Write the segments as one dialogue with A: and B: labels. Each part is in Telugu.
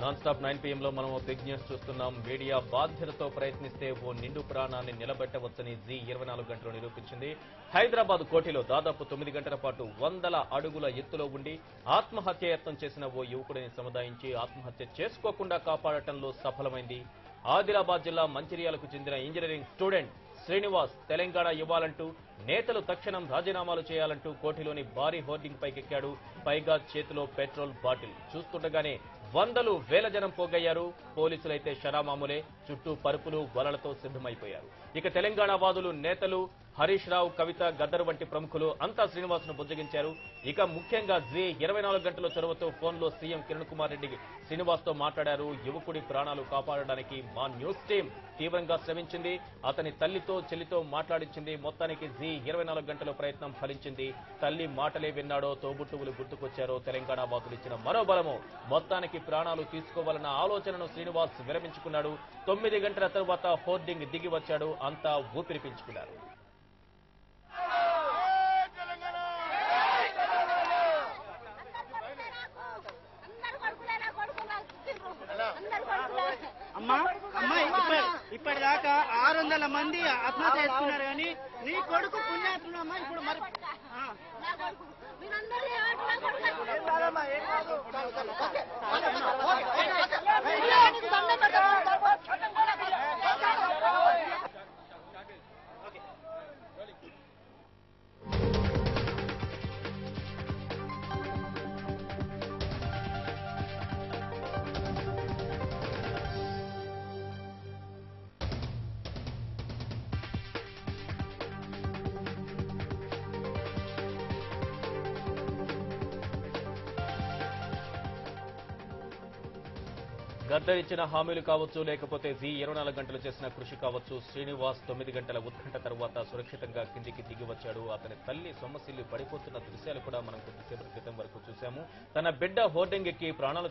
A: నాన్ స్టాప్ 9 PM లో మనం బిగ్ న్యూస్ చూస్తున్నాం. మీడియా బాధ్యతతో ప్రయత్నిస్తే ఓ నిండు ప్రాణాన్ని నిలబెట్టవచ్చని జీ24 గంటలు నిరూపించింది. హైదరాబాద్ కోటిలో దాదాపు 9 గంటల పాటు 100 అడుగుల ఎత్తులో ఉండి ఆత్మహత్య యత్నం చేసిన ఓ యువకుడిని సముదాయించి ఆత్మహత్య చేసుకోకుండా కాపాడటంలో సఫలమైంది. ఆదిలాబాద్ జిల్లా మంచిర్యాలకు చెందిన ఇంజనీరింగ్ స్టూడెంట్ శ్రీనివాస్ తెలంగాణ ఇవ్వాలంటూ నేతలు తక్షణం రాజీనామాలు చేయాలంటూ కోటిలోని భారీ హోర్డింగ్ పైకెక్కాడు. పైగా చేతిలో పెట్రోల్ బాటిల్. చూస్తుండగానే వందలు వేల జనం పోగయ్యారు. పోలీసులైతే షరామామూలే చుట్టూ పరుపులు వలలతో సిద్ధమైపోయారు. ఇక తెలంగాణ వాదులు నేతలు హరీష్ రావు, కవిత, గద్దర్ వంటి ప్రముఖులు అంతా శ్రీనివాస్ ను బుజ్జగించారు. ఇక ముఖ్యంగా జీ24 గంటల చొరవతో ఫోన్లో సీఎం కిరణ్ కుమార్ రెడ్డి శ్రీనివాస్ తో మాట్లాడారు. యువకుడి ప్రాణాలు కాపాడడానికి మా న్యూస్ టీం తీవ్రంగా శ్రమించింది. అతని తల్లితో చెల్లితో మాట్లాడించింది. మొత్తానికి జీ24 గంటల ప్రయత్నం ఫలించింది. తల్లి మాటలే విన్నాడో తోబుట్టువులు గుర్తుకొచ్చారో తెలంగాణ వాదులు ఇచ్చిన మరో బలము. మొత్తానికి ప్రాణాలు తీసుకోవాలన్న ఆలోచనను శ్రీనివాస్ విరమించుకున్నాడు. 9 గంటల తరువాత హోర్డింగ్ దిగి వచ్చాడు. అంతా ఊపిరి పీల్చుకున్నారు.
B: ఇప్పటిదాకా 600 మంది ఆత్మహత్య చేసుకున్నారు కానీ నీ కొడుకు పుణ్యాత్మా ఇప్పుడు మరి
A: గద్దర్ ఇచ్చిన హామీలు కావచ్చు, లేకపోతే జీ24 గంటలు చేసిన కృషి కావచ్చు, శ్రీనివాస్ 9 గంటల ఉత్కంఠ తర్వాత సురక్షితంగా కిందికి దిగి వచ్చాడు. అతని తల్లి సొమ్మసిల్లి పడిపోతున్న దృశ్యాలు కూడా మనం కొద్దిసేపటి క్రితం వరకు చూశాము. తన బిడ్డ హోర్డింగ్ ఎక్కి ప్రాణాలు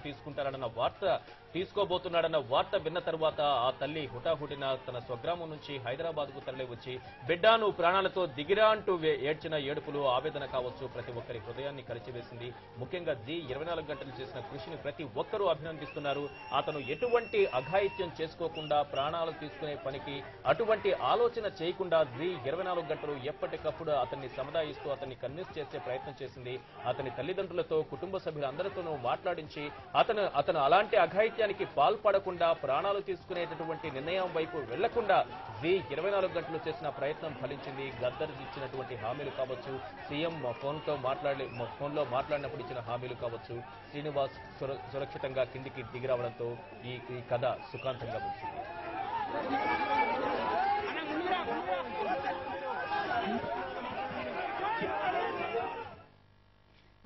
A: తీసుకోబోతున్నాడన్న వార్త విన్న తర్వాత ఆ తల్లి హుటాహుటిన తన స్వగ్రామం నుంచి హైదరాబాద్ కు తరలి వచ్చి బిడ్డను ప్రాణాలతో దిగిరా అంటూ ఏడ్చిన ఏడుపులు, ఆవేదన కావచ్చు ప్రతి ఒక్కరి హృదయాన్ని కలిచివేసింది. ముఖ్యంగా జీ24 గంటలు చేసిన కృషిని ప్రతి ఒక్కరూ అభినందిస్తున్నారు. అతను ఎటువంటి అఘాయిత్యం చేసుకోకుండా ప్రాణాలు తీసుకునే పనికి అటువంటి ఆలోచన చేయకుండా జీ24 గంటలు ఎప్పటికప్పుడు అతన్ని సముదాయిస్తూ అతన్ని కన్విన్స్ చేసే ప్రయత్నం చేసింది. అతని తల్లిదండ్రులతో, కుటుంబ సభ్యులందరితోనూ మాట్లాడించి అతను అలాంటి అఘాయిత్యానికి పాల్పడకుండా ప్రాణాలు తీసుకునేటటువంటి నిర్ణయం వైపు వెళ్లకుండా జీ24 గంటలు చేసిన ప్రయత్నం ఫలించింది. గద్దర్ ఇచ్చినటువంటి హామీలు కావచ్చు, సీఎం ఫోన్లో మాట్లాడినప్పుడు ఇచ్చిన హామీలు కావచ్చు, శ్రీనివాస్ సురక్షితంగా కిందికి దిగిరావడంతో ఈ కథ సుఖాంతంగా ముగిసింది.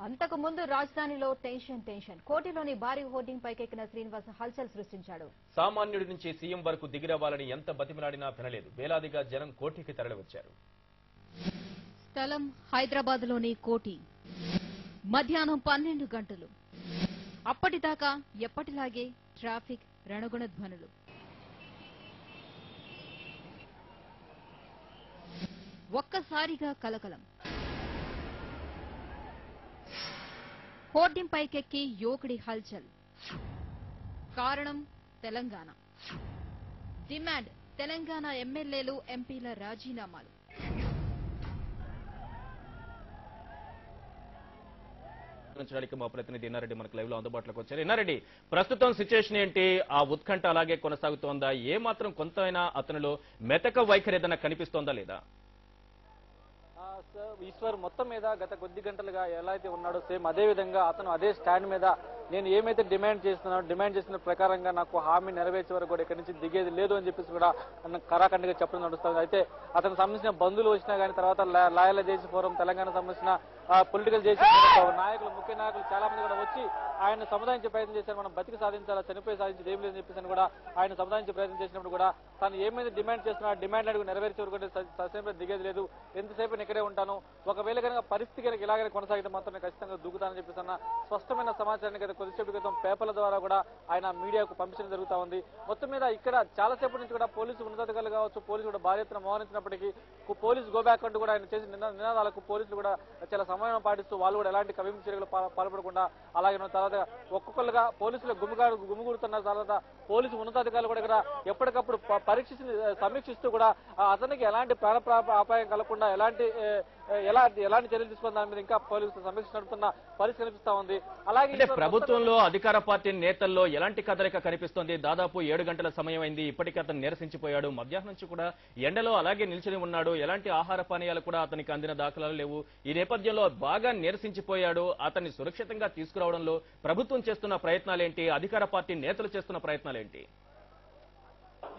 C: అంతకు ముందు రాజధానిలో టెన్షన్. కోటిలోని భారీ హోర్డింగ్ పైకెక్కిన శ్రీనివాస్ హల్చల్ సృష్టించాడు.
A: సామాన్యుడి నుంచి సీఎం వరకు దిగిరవ్వాలని ఎంత బతిమిలాడినా వినలేదు. వేలాదిగా జనం కోటికి తరలివచ్చారు.
C: స్థలం హైదరాబాద్ లోని కోటి. మధ్యాహ్నం 12 గంటలు. అప్పటిదాకా ఎప్పటిలాగే ట్రాఫిక్, రణగుణ ధ్వనులు. ఒక్కసారిగా కలకలం. హోర్డింగ్ పైకెక్కి యువకుడి హల్చల్. కారణం తెలంగాణ. డిమాండ్ తెలంగాణ ఎమ్మెల్యేలు, ఎంపీల రాజీనామాలు.
A: మా ప్రతినిధి ఇన్నారెడ్డి మనకు లైవ్ లో అందుబాటులోకి వచ్చారు. ఇన్నారెడ్డి, ప్రస్తుతం సిచ్యువేషన్ ఏంటి? ఆ ఉత్కంఠ అలాగే కొనసాగుతోందా? ఏ మాత్రం కొంతైనా అతనిలో మెతక వైఖరి ఏదైనా కనిపిస్తోందా లేదా?
B: ఈశ్వర్ మొత్తం మీద గత కొద్ది గంటలుగా ఎలా అయితే ఉన్నాడో సేమ్ అదే విధంగా అతను అదే స్టాండ్ మీద నేను ఏమైతే డిమాండ్ చేసిన ప్రకారంగా నాకు హామీ నెరవేర్చే వరకు కూడా ఇక్కడి నుంచి దిగేది లేదు అని చెప్పేసి కూడా కరాఖండిగా చెప్పడం నడుస్తుంది. అయితే అతనికి సంబంధించిన బంధువులు వచ్చినా కానీ, తర్వాత లాయర్ల జేసీ ఫోరం, తెలంగాణ సంబంధించిన పొలిటికల్ జేసీ నాయకులు, ముఖ్య నాయకులు చాలా మంది కూడా వచ్చి ఆయన సముదాయించే ప్రయత్నం చేశారు. మనం బతికి సాధించాలా, చనిపోయి సాధించేది ఏం లేదని చెప్పేసి కూడా ఆయన సముదాయించే ప్రయత్నం చేసినప్పుడు కూడా తాను ఏమైతే డిమాండ్ చేస్తున్నా డిమాండ్ అడుగు నెరవేర్చే వరకు ససేపు దిగేది లేదు, ఎంతసేపు ఇక్కడే ఉంటాను. ఒకవేళ కనుక పరిస్థితి కనుక ఇలాగనే కొనసాగితే మాత్రం నేను ఖచ్చితంగా దూకుతానని చెప్పేసి అన్న స్పష్టమైన సమాచారాన్ని కదా కొద్దిసేపు క్రితం పేపర్ల ద్వారా కూడా ఆయన మీడియాకు పంపించడం జరుగుతా ఉంది. మొత్తం మీద ఇక్కడ చాలాసేపటి నుంచి కూడా పోలీసు ఉన్నతాధికారులు కావచ్చు, పోలీసులు కూడా భారీ ఎత్తున మోహరించినప్పటికీ పోలీసు గో బ్యాక్ అంటూ కూడా ఆయన చేసిన నినాదాలకు పోలీసులు కూడా చాలా సమన్వయం పాటిస్తూ వాళ్ళు కూడా ఎలాంటి కవింపు చర్యలు పాల్పడకుండా అలాగే తర్వాత ఒక్కొక్కరుగా పోలీసులు గుమిగూడుతున్న తర్వాత పోలీసు ఉన్నతాధికారులు కూడా ఇక్కడ ఎప్పటికప్పుడు సమీక్షిస్తూ కూడా అతనికి ఎలాంటి అపాయం కలగకుండా ఎలాంటి చర్యలు తీసుకున్న దాని మీద ఇంకా పోలీసులు సమీక్ష నడుపుతున్న పరిస్థితి కనిపిస్తా ఉంది. అలాగే
A: ప్రభుత్వంలో అధికార పార్టీ నేతల్లో ఎలాంటి కదలిక కనిపిస్తోంది? దాదాపు 7 గంటల సమయం అయింది, ఇప్పటికీ అతను నిరసించిపోయాడు. మధ్యాహ్నం నుంచి కూడా ఎండలో అలాగే నిల్చుని ఉన్నాడు. ఎలాంటి ఆహార పానీయాలు కూడా అతనికి అందిన దాఖలాలు లేవు. ఈ నేపథ్యంలో బాగా నిరసించిపోయాడు. అతన్ని సురక్షితంగా తీసుకురావడంలో ప్రభుత్వం చేస్తున్న ప్రయత్నాలేంటి? అధికార పార్టీ నేతలు చేస్తున్న ప్రయత్నాలేంటి?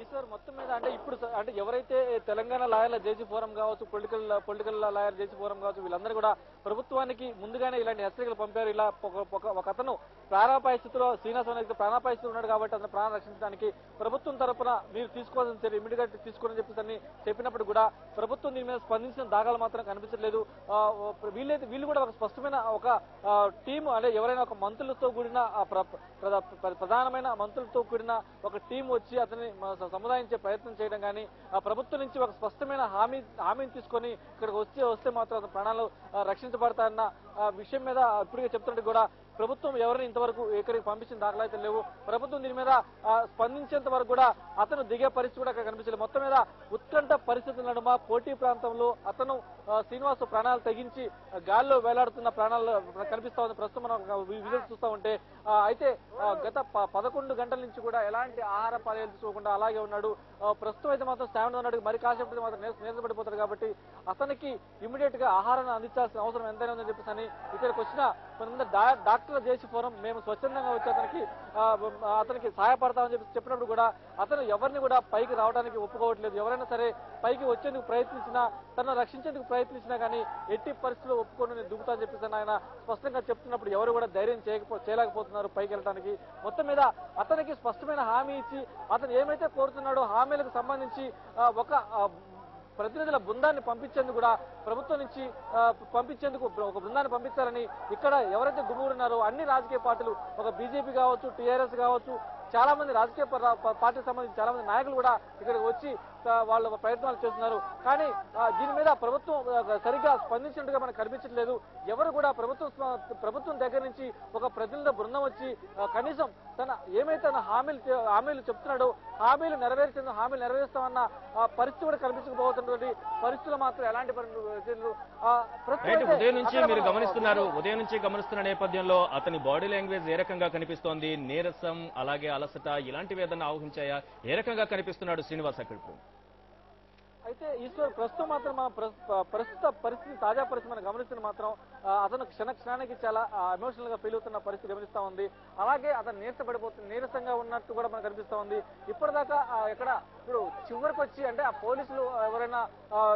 B: ఈశ్వర్ మొత్తం మీద అంటే ఇప్పుడు అంటే ఎవరైతే తెలంగాణ లాయర్ల జేసీ ఫోరం కావచ్చు, పొలిటికల్ లాయర్ జేసీ ఫోరం కావచ్చు, వీళ్ళందరూ కూడా ప్రభుత్వానికి ముందుగానే ఇలాంటి హెచ్చరికలు పంపారు. ఇలా ఒక అతను ప్రాణాపాయ స్థితిలో శ్రీనివాస ప్రాణాపాయ స్థితిలో ఉన్నాడు కాబట్టి అతను ప్రాణం రక్షించడానికి ప్రభుత్వం తరఫున మీరు తీసుకోవాల్సిన చర్య ఇమీడియట్ గా తీసుకోవాలని చెప్పేసి చెప్పినప్పుడు కూడా ప్రభుత్వం దీని మీద స్పందించిన దాఖలు మాత్రం కనిపించట్లేదు. వీళ్ళు కూడా ఒక స్పష్టమైన ఒక టీము అంటే ఎవరైనా ఒక మంత్రులతో కూడిన ప్రధానమైన మంత్రులతో కూడిన ఒక టీం వచ్చి అతన్ని సముదాయించే ప్రయత్నం చేయడం కానీ ప్రభుత్వం నుంచి ఒక స్పష్టమైన హామీని తీసుకొని ఇక్కడికి వస్తే మాత్రం ప్రాణాలు రక్షించబడతాయన్న విషయం మీద ఇప్పటికే చెప్తుంటే కూడా ప్రభుత్వం ఎవరిని ఇంతవరకు ఇక్కడికి పంపించిన దాఖలు అయితే లేవు. ప్రభుత్వం దీని మీద స్పందించేంత వరకు కూడా అతను దిగే పరిస్థితి కూడా అక్కడ కనిపించలేదు. మొత్తం మీద ఉత్కంఠ పరిస్థితుల నడుమ కోటి ప్రాంతంలో అతను శ్రీనివాస్ ప్రాణాలు తెగించి గాల్లో వేలాడుతున్న ప్రాణాలు కనిపిస్తా ఉంది. ప్రస్తుతం మనం విజువల్స్ చూస్తా ఉంటే అయితే గత 11 గంటల నుంచి కూడా ఎలాంటి ఆహార పానీయాలు తీసుకోకుండా అలాగే ఉన్నాడు. ప్రస్తుతం అయితే మాత్రం స్టాండ్ ఉన్నాడు. మరి కాసేపటి మాత్రం నేర్చబడిపోతాడు కాబట్టి అతనికి ఇమీడియట్ గా ఆహారాన్ని అందించాల్సిన అవసరం ఎంతైనా ఉందని చెప్పేసి అని ఇక్కడికి వచ్చిన కొంతమంది డాక్టర్ల జేసీ ఫోరం మేము స్వచ్ఛందంగా వచ్చి అతనికి సహాయపడతామని చెప్పినప్పుడు కూడా అతను ఎవరిని కూడా పైకి రావడానికి ఒప్పుకోవట్లేదు. ఎవరైనా సరే పైకి వచ్చేందుకు ప్రయత్నించినా తనను రక్షించేందుకు ప్రయత్నించినా కానీ ఎట్టి పరిస్థితుల్లో ఒప్పుకొని నేను దిగుతానని చెప్పేసి ఆయన స్పష్టంగా చెప్తున్నప్పుడు ఎవరు కూడా ధైర్యం చేయలేకపోతున్నారు పైకి వెళ్ళడానికి. మొత్తం మీద అతనికి స్పష్టమైన హామీ ఇచ్చి అతను ఏమైతే కోరుతున్నాడో హామీలకు సంబంధించి ఒక ప్రతినిధుల బృందాన్ని పంపించేందుకు కూడా ప్రభుత్వం నుంచి పంపించేందుకు ఒక బృందాన్ని పంపించాలని ఇక్కడ ఎవరైతే గుమిగూడున్నారో అన్ని రాజకీయ పార్టీలు ఒక బీజేపీ కావచ్చు, టీఆర్ఎస్ కావచ్చు, చాలా మంది రాజకీయ పార్టీకి సంబంధించి చాలా మంది నాయకులు కూడా ఇక్కడికి వచ్చి వాళ్ళ ప్రయత్నాలు చేస్తున్నారు. కానీ దీని మీద ప్రభుత్వం సరిగ్గా స్పందించినట్టుగా మనకు కనిపించట్లేదు. ఎవరు కూడా ప్రభుత్వం దగ్గర నుంచి ఒక ప్రతినిధి బృందం వచ్చి కనీసం తన ఏమైతే తన హామీలు చెప్తున్నాడో హామీలు నెరవేరుస్తామన్న పరిస్థితి కూడా కనిపించకపోతున్నటువంటి పరిస్థితులు మాత్రం ఎలాంటి
A: ఉదయం నుంచి మీరు ఉదయం నుంచి గమనిస్తున్న నేపథ్యంలో అతని బాడీ లాంగ్వేజ్ ఏ రకంగా కనిపిస్తోంది? నీరసం అలాగే అలసట ఇలాంటివి ఏదైనా ఆవహించాయా? ఏ రకంగా కనిపిస్తున్నాడు శ్రీనివాస్ అక్కడ?
B: అయితే ఈశ్వర్ ప్రస్తుతం మాత్రం ప్రస్తుత పరిస్థితి తాజా పరిస్థితి మనం గమనిస్తున్న మాత్రం అతను క్షణానికి చాలా ఎమోషనల్ గా ఫీల్ అవుతున్న పరిస్థితి గమనిస్తా ఉంది. అలాగే అతను నీరసంగా ఉన్నట్టు కూడా మనకు కనిపిస్తా ఉంది. ఇప్పటిదాకా ఇక్కడ ఇప్పుడు చివరికి వచ్చి అంటే ఆ పోలీసులు ఎవరైనా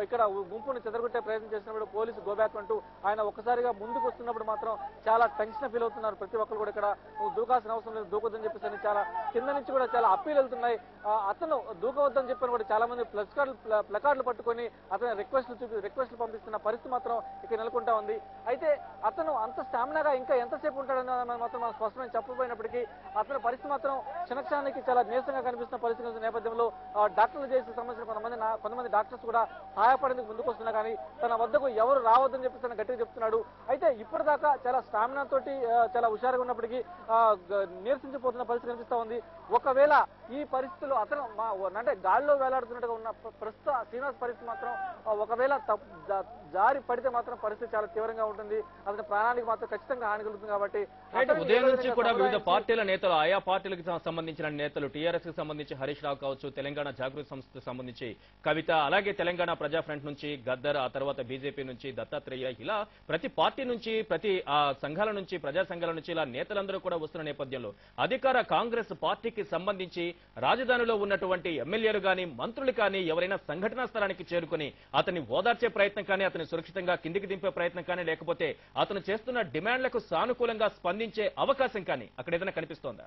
B: ఇక్కడ గుంపుని చెదరగొట్టే ప్రయత్నం చేసినప్పుడు పోలీసు గోబ్యాక్ అంటూ ఆయన ఒక్కసారిగా ముందుకు వస్తున్నప్పుడు మాత్రం చాలా టెన్షన్ ఫీల్ అవుతున్నారు ప్రతి ఒక్కరు కూడా. ఇక్కడ నువ్వు దూకాల్సిన అవసరం లేదు, దూకొద్దని చెప్పేసి చాలా కింద నుంచి కూడా చాలా అప్పీలు వెళ్తున్నాయి. అతను దూకవద్దని చెప్పని కూడా చాలా మంది ప్లకార్డులు పట్టుకొని అతను రిక్వెస్ట్లు పంపిస్తున్న పరిస్థితి మాత్రం ఇక్కడ నెలకొంటా ఉంది. అయితే అతను అంత స్టామినాగా ఇంకా ఎంతసేపు ఉంటాడని మాత్రం మనం స్పష్టమైన చెప్పకపోయినప్పటికీ అతని పరిస్థితి మాత్రం క్షణక్షణానికి చాలా నీరసంగా కనిపిస్తున్న పరిస్థితి నేపథ్యంలో డాక్టర్లు చేసే సంబంధించిన కొంతమంది డాక్టర్స్ కూడా సహాయపడేందుకు ముందుకు వస్తున్నా కానీ తన వద్దకు ఎవరు రావద్దని చెప్పి తన గట్టిగా చెప్తున్నాడు. అయితే ఇప్పటిదాకా చాలా స్టామినా తోటి చాలా హుషారుగా ఉన్నప్పటికీ నీరసించిపోతున్న పరిస్థితి కనిపిస్తా ఉంది. ఒకవేళ ఈ పరిస్థితులు అతను అంటే గాల్లో వేలాడుతున్నట్టుగా ఉన్న ప్రస్తుత శ్రీనివాస్ పరిస్థితి మాత్రం ఒకవేళ జారి పడితే మాత్రం పరిస్థితి చాలా తీవ్రంగా ఉంటుంది. అతని ప్రాణానికి మాత్రం ఖచ్చితంగా హాని కలుగుతుంది. కాబట్టి
A: ఉదయం నుంచి కూడా వివిధ పార్టీల నేతలు ఆయా పార్టీలకు సంబంధించిన నేతలు టీఆర్ఎస్ కి సంబంధించి హరీష్ రావు కావచ్చు, తెలంగాణ జాగృతి సంస్థకు సంబంధించి కవిత, అలాగే తెలంగాణ ప్రజా ఫ్రంట్ నుంచి గద్దర్, ఆ తర్వాత బీజేపీ నుంచి దత్తాత్రేయ, ఇలా ప్రతి పార్టీ నుంచి ప్రతి సంఘాల నుంచి ప్రజా సంఘాల నుంచి ఇలా నేతలందరూ కూడా వస్తున్న నేపథ్యంలో అధికార కాంగ్రెస్ పార్టీకి సంబంధించి రాజధానిలో ఉన్నటువంటి ఎమ్మెల్యేలు కానీ మంత్రులు కానీ ఎవరైనా సంఘటనా స్థలానికి చేరుకుని అతన్ని ఓదార్చే ప్రయత్నం కానీ అతన్ని సురక్షితంగా కిందికి దింపే ప్రయత్నం కానీ లేకపోతే అతను చేస్తున్న డిమాండ్లకు సానుకూలంగా స్పందించే అవకాశం కానీ అక్కడ ఏదైనా కనిపిస్తోందా?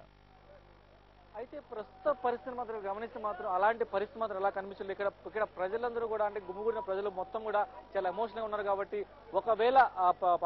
B: అయితే ప్రస్తుత పరిస్థితి మాత్రం గమనిస్తే మాత్రం అలాంటి పరిస్థితి మాత్రం ఎలా కనిపించలేదు. ఇక్కడ ప్రజలందరూ కూడా అంటే గుమిగూడిన ప్రజలు మొత్తం కూడా చాలా ఎమోషనల్ గా ఉన్నారు. కాబట్టి ఒకవేళ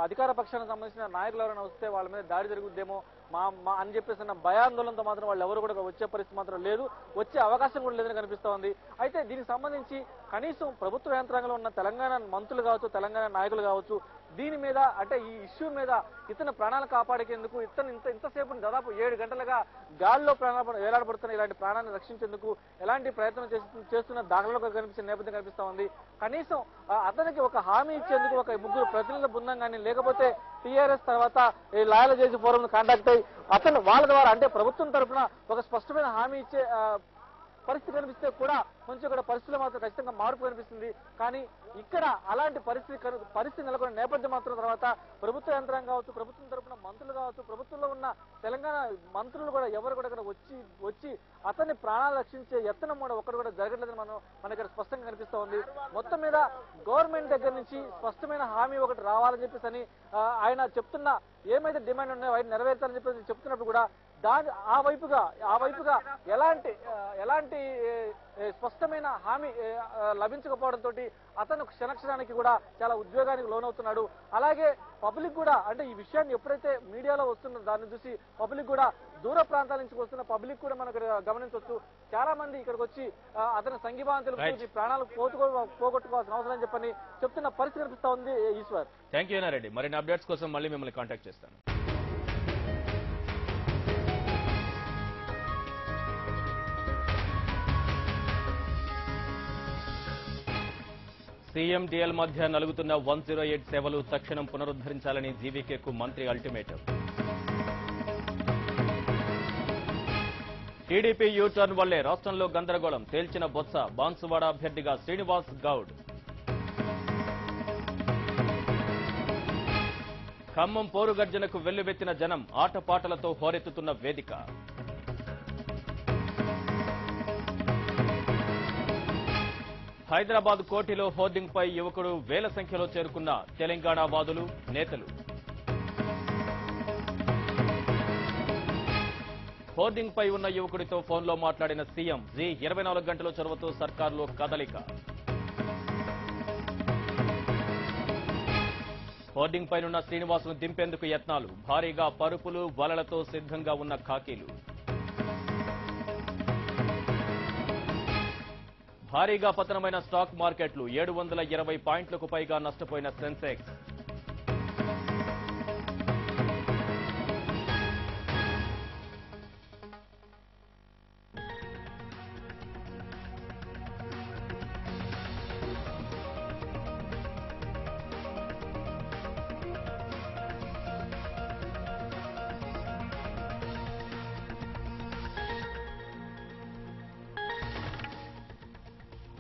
B: అధికార పక్షానికి సంబంధించిన నాయకులు ఎవరైనా వస్తే వాళ్ళ మీద దాడి జరుగుద్దేమో మా అని చెప్పేసిన భయాందోళనతో మాత్రం వాళ్ళు ఎవరు కూడా వచ్చే పరిస్థితి మాత్రం లేదు, వచ్చే అవకాశం కూడా లేదని కనిపిస్తా ఉంది. అయితే దీనికి సంబంధించి కనీసం ప్రభుత్వ యంత్రాంగంలో ఉన్న తెలంగాణ మంత్రులు కావచ్చు, తెలంగాణ నాయకులు కావచ్చు, దీని మీద అంటే ఈ ఇష్యూ మీద ఇతను ప్రాణాలు కాపాడేందుకు ఇతను ఇంతసేపు దాదాపు 7 గంటలుగా గాల్లో వేలాడబడుతున్న ఇలాంటి ప్రాణాన్ని రక్షించేందుకు ఎలాంటి ప్రయత్నం చేస్తున్న దాఖలలో కనిపించిన నేపథ్యం కనిపిస్తా ఉంది. కనీసం అతనికి ఒక హామీ ఇచ్చేందుకు ఒక 3 ప్రతినిధుల బృందం కానీ లేకపోతే టీఆర్ఎస్ తర్వాత ఈ లాయర్ల చేసి ఫోరం కాంటాక్ట్ అయ్యి అతను వాళ్ళ ద్వారా అంటే ప్రభుత్వం తరఫున ఒక స్పష్టమైన హామీ ఇచ్చే పరిస్థితి కనిపిస్తే కూడా కొంచెం ఇక్కడ పరిస్థితులు మాత్రం ఖచ్చితంగా మార్పు కనిపిస్తుంది. కానీ ఇక్కడ అలాంటి పరిస్థితి నెలకొన్న నేపథ్యం మాత్రం తర్వాత ప్రభుత్వ యంత్రాంగం కావచ్చు, ప్రభుత్వం తరఫున మంత్రులు కావచ్చు, ప్రభుత్వంలో ఉన్న తెలంగాణ మంత్రులు కూడా ఎవరు కూడా ఇక్కడ వచ్చి అతన్ని ప్రాణాలు రక్షించే యత్నం కూడా ఒక్కడు కూడా జరగట్లేదని మనకి ఇక్కడ స్పష్టంగా కనిపిస్తా ఉంది. మొత్తం మీద గవర్నమెంట్ దగ్గర నుంచి స్పష్టమైన హామీ ఒకటి రావాలని చెప్పేసి ఆయన చెప్తున్న ఏమైతే డిమాండ్ ఉన్నాయో వాటిని నెరవేర్చాలని చెప్పేసి చెప్తున్నప్పుడు కూడా ఆ వైపుగా ఎలాంటి స్పష్టమైన హామీ లభించకపోవడంతో అతను క్షణక్షణానికి కూడా చాలా ఉద్వేగానికి లోనవుతున్నాడు. అలాగే పబ్లిక్ కూడా అంటే ఈ విషయాన్ని ఎప్పుడైతే మీడియాలో వస్తుందో దాన్ని చూసి పబ్లిక్ కూడా దూర ప్రాంతాల నుంచి వస్తున్న పబ్లిక్ కూడా మనకు గమనించవచ్చు. చాలా మంది ఇక్కడికి వచ్చి అతని సంఘీభావం తెలుపుతూ ప్రాణాలు పోగొట్టుకోవాల్సిన అవసరం చెప్పని చెప్తున్న పరిస్థితి కనిపిస్తా ఉంది. Eshwar,
A: thank you Reddy. మరిన్ని అప్డేట్స్ కోసం మళ్ళీ మిమ్మల్ని కాంటాక్ట్ చేస్తాను. సీఎం డిఎల్ మధ్య నలుగుతున్న 108 సేవలు తక్షణం పునరుద్ధరించాలని జీవీకేకు మంత్రి అల్టిమేటం. టీడీపీ యూటర్న్ వల్లే రాష్ట్రంలో గందరగోళం, తేల్చిన బొత్స, బాన్సువాడ అభ్యర్థిగా శ్రీనివాస్ గౌడ్. ఖమ్మం పోరుగర్జనకు వెల్లువెత్తిన జనం, ఆటపాటలతో హోరెత్తుతున్న వేదిక. హైదరాబాద్ కోటిలో హోర్డింగ్ పై యువకుడు వేల సంఖ్యలో చేరుకున్న తెలంగాణ వాదులు, నేతలు. హోర్డింగ్ పై ఉన్న యువకుడితో ఫోన్లో మాట్లాడిన సీఎం, G24 గంటల చొరవతో సర్కారులో కదలిక. హోర్డింగ్ పైనున్న శ్రీనివాసును దింపేందుకు యత్నాలు, భారీగా పరుపులు, వలలతో సిద్ధంగా ఉన్న ఖాకీలు. భారీగా పతనమైన స్టాక్ మార్కెట్లు, 720 పాయింట్లకు పైగా నష్టపోయిన సెన్సెక్స్.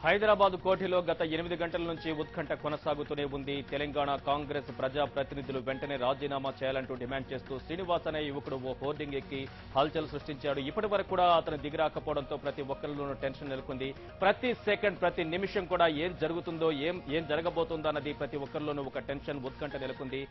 A: హైదరాబాద్ కోఠిలో గత 8 గంటల నుంచి ఉత్కంఠ కొనసాగుతూనే ఉంది. తెలంగాణ కాంగ్రెస్ ప్రజా ప్రతినిధులు వెంటనే రాజీనామా చేయాలంటూ డిమాండ్ చేస్తూ శ్రీనివాస్ అనే యువకుడు ఓ హోర్డింగ్ ఎక్కి హల్చల్ సృష్టించాడు. ఇప్పటి వరకు కూడా అతను దిగిరాకపోవడంతో ప్రతి ఒక్కరిలోనూ టెన్షన్ నెలకొంది. ప్రతి సెకండ్, ప్రతి నిమిషం కూడా ఏం జరుగుతుందో, ఏం జరగబోతుందో అన్నది ప్రతి ఒక్కరిలోనూ ఒక టెన్షన్, ఉత్కంఠ నెలకొంది.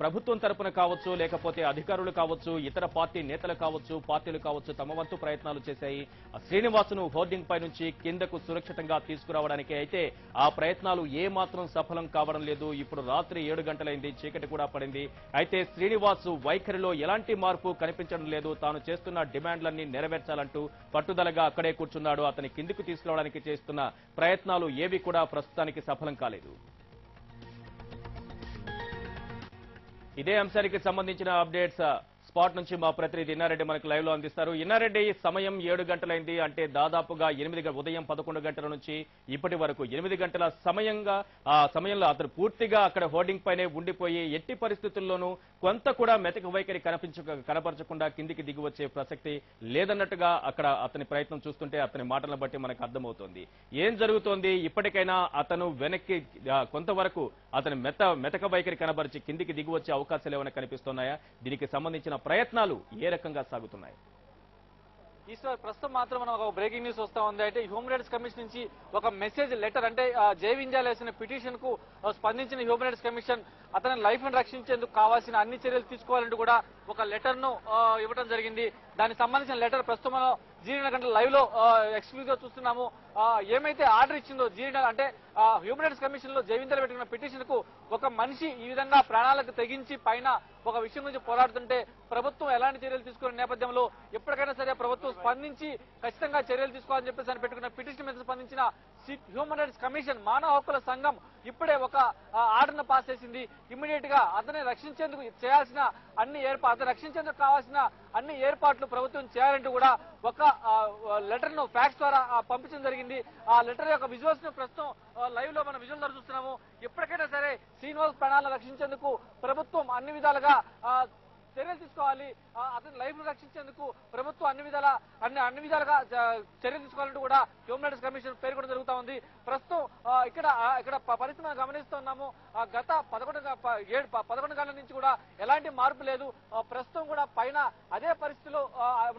A: ప్రభుత్వం తరపున కావచ్చు, లేకపోతే అధికారులు కావచ్చు, ఇతర పార్టీ నేతలు కావచ్చు, పార్టీలు కావచ్చు, తమ వంతు ప్రయత్నాలు చేశాయి శ్రీనివాసును హోర్డింగ్ పై నుంచి కిందకు సురక్షితంగా తీసుకురావడానికి. అయితే ఆ ప్రయత్నాలు ఏమాత్రం సఫలం కావడం లేదు. ఇప్పుడు రాత్రి 7 గంటలైంది, చీకటి కూడా పడింది. అయితే శ్రీనివాసు వైఖరిలో ఎలాంటి మార్పు కనిపించడం లేదు. తాను చేస్తున్న డిమాండ్లన్నీ నెరవేర్చాలంటూ పట్టుదలగా అక్కడే కూర్చున్నాడు. అతని కిందికి తీసుకురావడానికి చేస్తున్న ప్రయత్నాలు ఏవి కూడా ప్రస్తుతానికి సఫలం కాలేదు. ఇదే అంశానికి సంబంధించిన అప్డేట్స్ స్పాట్ నుంచి మా ప్రతినిధి ఇన్నారెడ్డి మనకు లైవ్ లో అందిస్తారు. ఇన్నారెడ్డి, సమయం 7 గంటలైంది, అంటే దాదాపుగా ఉదయం 11 గంటల నుంచి ఇప్పటి వరకు 8 గంటల ఆ సమయంలో అతను పూర్తిగా అక్కడ హోర్డింగ్ పైనే ఉండిపోయి ఎట్టి పరిస్థితుల్లోనూ కొంత కూడా మెతక వైఖరి కనపరచకుండా కిందికి దిగి వచ్చే ప్రసక్తి లేదన్నట్టుగా అక్కడ అతని ప్రయత్నం చూస్తుంటే అతని మాటలను బట్టి మనకు అర్థమవుతోంది. ఏం జరుగుతోంది? ఇప్పటికైనా అతను వెనక్కి కొంతవరకు అతని మెతక వైఖరి కనబరిచి కిందికి దిగి వచ్చే అవకాశాలు ఏమైనా కనిపిస్తున్నాయా? దీనికి సంబంధించిన ప్రయత్నాలు ఏ రకంగా సాగుతున్నాయి?
B: ఈశ్వర్, ప్రస్తుతం మాత్రం మనం ఒక బ్రేకింగ్ న్యూస్ వస్తా ఉంది. అయితే హ్యూమన్ రైట్స్ కమిషన్ నుంచి ఒక మెసేజ్ లెటర్, అంటే జై వింజాల్ వేసిన పిటిషన్ కు స్పందించిన హ్యూమన్ రైట్స్ కమిషన్ అతని లైఫ్ ను రక్షించేందుకు కావాల్సిన అన్ని చర్యలు తీసుకోవాలంటూ కూడా ఒక లెటర్ ను ఇవ్వడం జరిగింది. దానికి సంబంధించిన లెటర్ ప్రస్తుతం మనం జీరణ గంటల లైవ్ లో ఎక్స్క్లూజివ్ గా చూస్తున్నాము. ఏమైతే ఆర్డర్ ఇచ్చిందో జీరణ అంటే హ్యూమన్ రైట్స్ కమిషన్ లో జైవిందలు పెట్టుకున్న పిటిషన్ కు ఒక మనిషి ఈ విధంగా ప్రాణాలకు తెగించి పైన ఒక విషయం గురించి పోరాడుతుంటే ప్రభుత్వం ఎలాంటి చర్యలు తీసుకున్న నేపథ్యంలో ఎప్పటికైనా సరే ప్రభుత్వం స్పందించి ఖచ్చితంగా చర్యలు తీసుకోవాలని చెప్పేసి అని పెట్టుకున్న పిటిషన్ మీద స్పందించిన హ్యూమన్ రైట్స్ కమిషన్ మానవ హక్కుల సంఘం ఇప్పుడే ఒక ఆర్డర్ ను పాస్ చేసింది. ఇమ్మీడియట్ గా అతన్ని రక్షించేందుకు చేయాల్సిన అన్ని అతను రక్షించేందుకు కావాల్సిన అన్ని ఏర్పాట్లు ప్రభుత్వం చేయాలంటూ కూడా ఒక లెటర్ ను ఫ్యాక్స్ ద్వారా పంపించడం జరిగింది. ఆ లెటర్ యొక్క విజువల్స్ ను ప్రస్తుతం లైవ్ లో మనం విజువల్ ద్వారా చూస్తున్నాము. ఎప్పటికైనా సరే శ్రీనివాస్ ప్రాణాలను రక్షించేందుకు ప్రభుత్వం అన్ని విధాలుగా చర్యలు తీసుకోవాలి. అతని లైఫ్ ను రక్షించేందుకు ప్రభుత్వం అన్ని విధాలుగా చర్యలు తీసుకోవాలంటూ కూడా హ్యూమన్ రైట్స్ కమిషన్ పేర్కొనడం జరుగుతా ఉంది. ప్రస్తుతం ఇక్కడ పరిస్థితి మనం గమనిస్తున్నాము. గత 11 గంటల నుంచి కూడా ఎలాంటి మార్పు లేదు. ప్రస్తుతం కూడా పైన అదే పరిస్థితిలో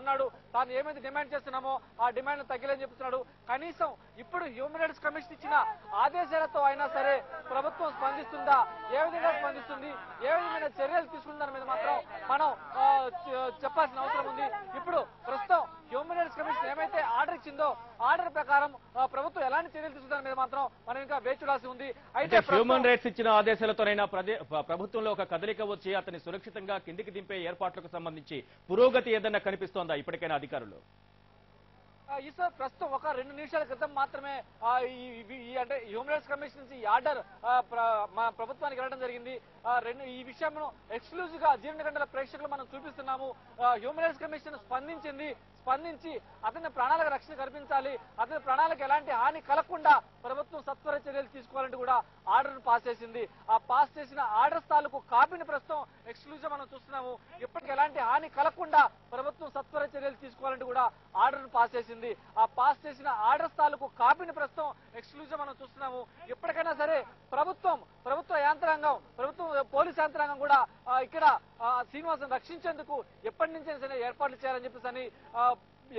B: ఉన్నాడు. తాను ఏమైతే డిమాండ్ చేస్తున్నామో ఆ డిమాండ్ తగ్గిలేని చెప్తున్నాడు. కనీసం ఇప్పుడు హ్యూమన్ రైట్స్ కమిషన్ ఇచ్చిన ఆదేశాలతో అయినా సరే ప్రభుత్వం స్పందిస్తుందా, ఏ విధంగా స్పందిస్తుంది, ఏ విధమైన చర్యలు తీసుకుందాని మీద మాత్రం మనం చెప్పాల్సిన అవసరం ఉంది. ఇప్పుడు ప్రస్తుతం హ్యూమన్ రైట్స్ కమిషన్ ఏమైతే ఆర్డర్ ఇచ్చిందో ఆర్డర్ ప్రకారం ప్రభుత్వం ఎలాంటి చర్యలు తీసుకుందాని మీద మాత్రం మనం ఇంకా వేచి చూడాల్సి ఉంది. అయితే
A: హ్యూమన్ రైట్స్ ఇచ్చిన ఆదేశాలతోనైనా ప్రభుత్వంలో ఒక కదలిక వచ్చి అతన్ని సురక్షితంగా కిందికి దింపే ఏర్పాట్లకు సంబంధించి పురోగతి ఏదన్నా కనిపిస్తోందా ఇప్పటికైనా అధికారులు?
B: ఈసారి ప్రస్తుతం ఒక 2 నిమిషాల క్రితం మాత్రమే అంటే హ్యూమన్ రైట్స్ కమిషన్ నుంచి ఈ ఆర్డర్ ప్రభుత్వానికి వెళ్ళడం జరిగింది. ఈ విషయంలో ఎక్స్క్లూజివ్ గా జీరణ గంటల ప్రేక్షకులు మనం చూపిస్తున్నాము. హ్యూమన్ రైట్స్ కమిషన్ స్పందించి అతని ప్రాణాలకు రక్షణ కల్పించాలి, అతని ప్రాణాలకు ఎలాంటి హాని కలగకుండా ప్రభుత్వం సత్వర చర్యలు తీసుకోవాలంటూ కూడా ఆర్డర్ పాస్ చేసింది. ఆ పాస్ చేసిన ఆర్డర్స్ తాలూకు కాపీని ప్రస్తుతం ఎక్స్క్లూజివ్ మనం చూస్తున్నాము. ఇప్పటికి ఎలాంటి హాని కలగకుండా ప్రభుత్వం సత్వర చర్యలు తీసుకోవాలంటూ కూడా ఆర్డర్ పాస్ చేసింది. ఆ పాస్ చేసిన ఆర్డర్స్ తాలూకు కాపీని ప్రస్తుతం ఎక్స్క్లూజివ్ మనం చూస్తున్నాము. ఎప్పటికైనా సరే ప్రభుత్వ యంత్రాంగం, పోలీస్ యంత్రాంగం కూడా ఇక్కడ శ్రీనివాసన్ రక్షించేందుకు ఎప్పటి నుంచైనా సరే ఏర్పాట్లు చేయాలని చెప్పేసి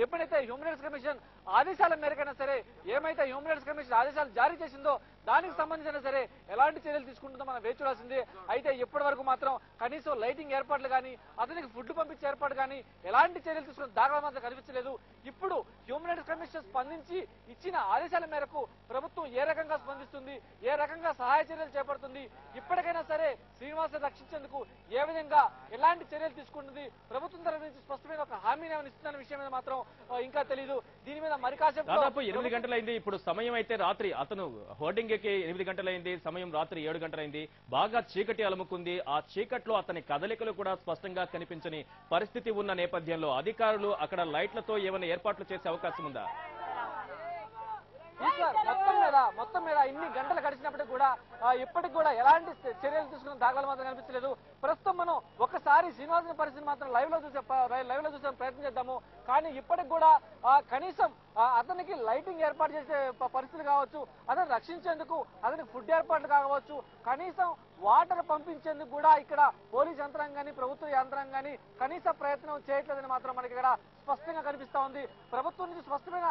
B: ఎప్పుడైతే హ్యూమన్ రైట్స్ కమిషన్ ఆదేశాల మేరకైనా సరే ఏమైతే హ్యూమన్ రైట్స్ కమిషన్ ఆదేశాలు జారీ చేసిందో దానికి సంబంధించిన సరే ఎలాంటి చర్యలు తీసుకుంటుందో మనం వేచి చూడాల్సిందే. అయితే ఇప్పటి వరకు మాత్రం కనీసం లైటింగ్ ఏర్పాట్లు కానీ అతనికి ఫుడ్ పంపించే ఏర్పాటు కానీ ఎలాంటి చర్యలు తీసుకున్న దాఖలా మాత్రం కనిపించలేదు. ఇప్పుడు హ్యూమన్ రైట్స్ కమిషన్ స్పందించి ఇచ్చిన ఆదేశాల మేరకు ప్రభుత్వం ఏ రకంగా స్పందిస్తుంది, ఏ రకంగా సహాయ చర్యలు చేపడుతుంది, ఇప్పటికైనా సరే శ్రీనివాసన్ రక్షించేందుకు ఏ విధంగా ఎలాంటి చర్యలు తీసుకుంటుంది, ప్రభుత్వం తరఫు నుంచి స్పష్టమైన ఒక హామీని ఏమైనా ఇస్తుందన్న విషయం మీద మాత్రం ఇంకా తెలియదు. దీని మీద మరి కాసేపు
A: దాదాపు 8 గంటలైంది. ఇప్పుడు సమయం అయితే రాత్రి అతను హోర్డింగ్ ఎక్కి 8 గంటలైంది, సమయం రాత్రి 7 గంటలైంది. బాగా చీకటి అలుముకుంది. ఆ చీకట్లో అతని కదలికలు కూడా స్పష్టంగా కనిపించని పరిస్థితి ఉన్న నేపథ్యంలో అధికారులు అక్కడ లైట్లతో ఏమైనా ఏర్పాట్లు చేసే అవకాశం ఉందా?
B: మొత్తం మీద ఇన్ని గంటలు గడిచినప్పటికీ కూడా ఇప్పటికి కూడా ఎలాంటి చర్యలు తీసుకున్న దాఖలు మాత్రం కనిపించలేదు. ప్రస్తుతం మనం ఒకసారి శ్రీనివాసన్ పరిస్థితి మాత్రం లైవ్ లో చూసే ప్రయత్నం చేద్దాము. కానీ ఇప్పటికి కూడా కనీసం అతనికి లైటింగ్ ఏర్పాటు చేసే పరిస్థితులు కావచ్చు, అతను రక్షించేందుకు అతనికి ఫుడ్ ఏర్పాట్లు కావచ్చు, కనీసం వాటర్ పంపించేందుకు కూడా ఇక్కడ పోలీస్ యంత్రాంగాన్ని, ప్రభుత్వ యంత్రాంగాన్ని కనీస ప్రయత్నం చేయట్లేదని మాత్రం మనకి ఇక్కడ స్పష్టంగా కనిపిస్తా ఉంది. ప్రభుత్వం నుంచి స్పష్టమైన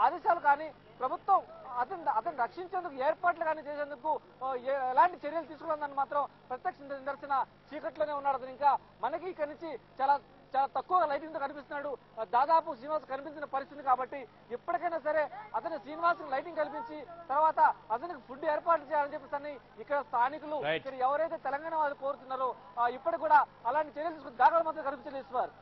B: ఆదేశాలు కానీ ప్రభుత్వం అతను రక్షించేందుకు ఏర్పాట్లు కానీ చేసేందుకు ఎలాంటి చర్యలు తీసుకున్నదని మాత్రం ప్రత్యక్ష నిదర్శన చీకట్లోనే ఉన్నాడు అతను. ఇంకా మనకి ఇక్కడి నుంచి చాలా తక్కువ లైటింగ్ తో కనిపిస్తున్నాడు. దాదాపు శ్రీనివాస్ కనిపించిన పరిస్థితి కాబట్టి ఎప్పటికైనా సరే అతని శ్రీనివాస్ లైటింగ్ కల్పించి తర్వాత అతనికి ఫుడ్ ఏర్పాట్లు చేయాలని చెప్పేసి ఇక్కడ స్థానికులు ఇక్కడ ఎవరైతే తెలంగాణ వాళ్ళు కోరుతున్నారో ఇప్పటికి కూడా అలాంటి చర్యలు తీసుకుని దాఖలు మాత్రం కనిపించలేదు. ఈశ్వర్,